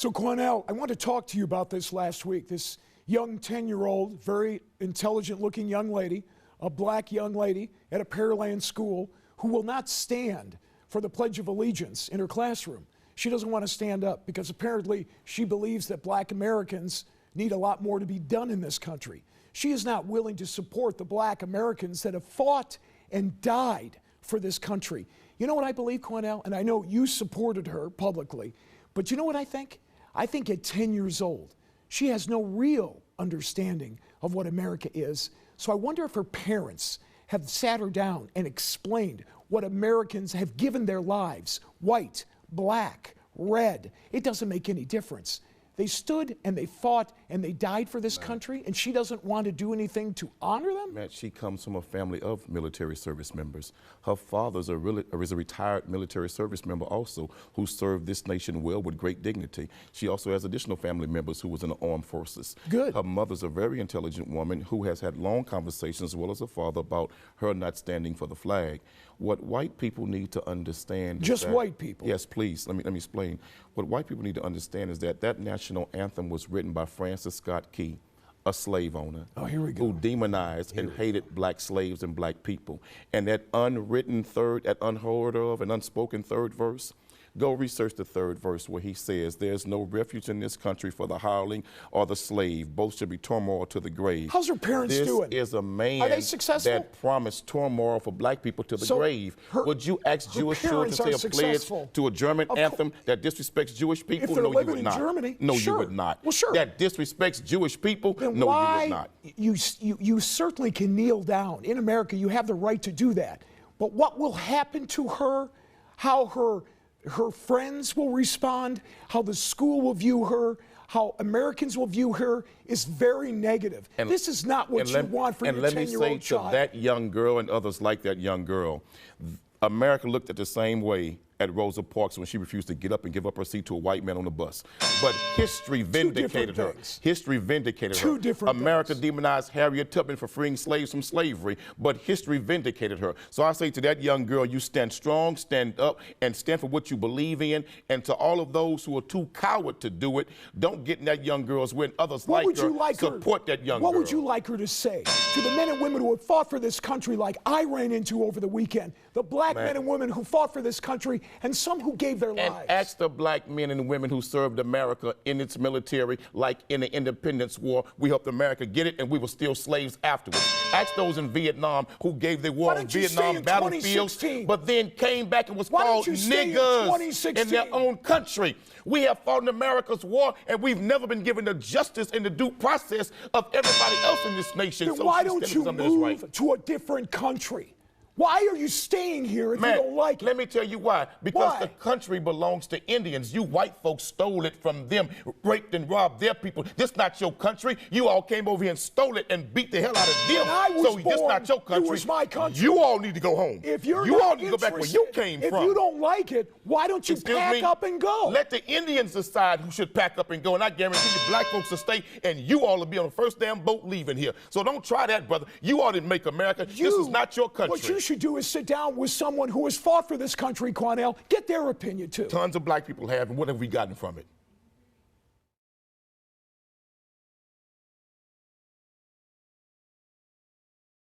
So Cornell, I want to talk to you about this last week. This young 10-year-old, very intelligent-looking young lady, a black young lady at a Pearland school who will not stand for the Pledge of Allegiance in her classroom. She doesn't want to stand up because apparently she believes that black Americans need a lot more to be done in this country. She is not willing to support the black Americans that have fought and died for this country. You know what I believe, Cornell? And I know you supported her publicly, but you know what I think? I think at 10 years old, she has no real understanding of what America is. So I wonder if her parents have sat her down and explained what Americans have given their lives, white, black, red. It doesn't make any difference. They stood and they fought and they died for this country, and she doesn't want to do anything to honor them? Matt, she comes from a family of military service members. Her father is a retired military service member also who served this nation well with great dignity. She also has additional family members who was in the armed forces. Good. Her mother's a very intelligent woman who has had long conversations as well as her father about her not standing for the flag. What white people need to understand Just white people? Yes, please. Let me explain. What white people need to understand is that that national anthem was written by Francis Scott Key, a slave owner. Oh, here we go. Who demonized and hated black slaves and black people. And that unwritten third, that unheard of and unspoken third verse, go research the third verse where he says, "There's no refuge in this country for the hireling or the slave. Both should be turmoil to the grave." How's her parents doing? This is a man Are they successful? that promised turmoil for black people to the grave. Would you ask Jewish children to say a pledge to a German anthem that disrespects Jewish people? If they're No, you living would in not. Germany, No, sure. you would not. Well, sure. That disrespects Jewish people? Then No, why, you would not. You certainly can kneel down. In America, you have the right to do that. But what will happen to her, how her friends will respond, how the school will view her, how Americans will view her is very negative. This is not what you want for your 10-year-old child. And let me say to that young girl and others like that young girl, America looked at the same way at Rosa Parks when she refused to get up and give up her seat to a white man on the bus. But history vindicated her. History vindicated her. Two different America things. demonized Harriet Tubman for freeing slaves from slavery, but history vindicated her. So I say to that young girl, you stand strong, stand up, and stand for what you believe in. And to all of those who are too coward to do it, don't get in that young girl's way, and others like her, support that young girl. What would you like her to say to the men and women who have fought for this country like I ran into over the weekend, the black men and women who fought for this country, and some who gave their lives? And ask the black men and women who served America in its military, like in the Independence War. We helped America get it, and we were still slaves afterwards. Ask those in Vietnam who gave their war on Vietnam battlefields, but then came back and was called niggers in their own country. We have fought in America's war, and we've never been given the justice and the due process of everybody else in this nation. Then so why don't you move to a different country? Why are you staying here if you don't like it? Let me tell you why. Because the country belongs to Indians. You white folks stole it from them, raped and robbed their people. This not your country. You all came over here and stole it and beat the hell out of them. So this not your country. It was my country. You all need to go home. If you're you all need to go back where you came from. If you don't like it, why don't you pack up and go? Let the Indians decide who should pack up and go, and I guarantee you black folks will stay, and you all will be on the first damn boat leaving here. So don't try that, brother. You all didn't make America. This is not your country. What you should do is sit down with someone who has fought for this country, Cornell. Get their opinion, too. Tons of black people have, and what have we gotten from it?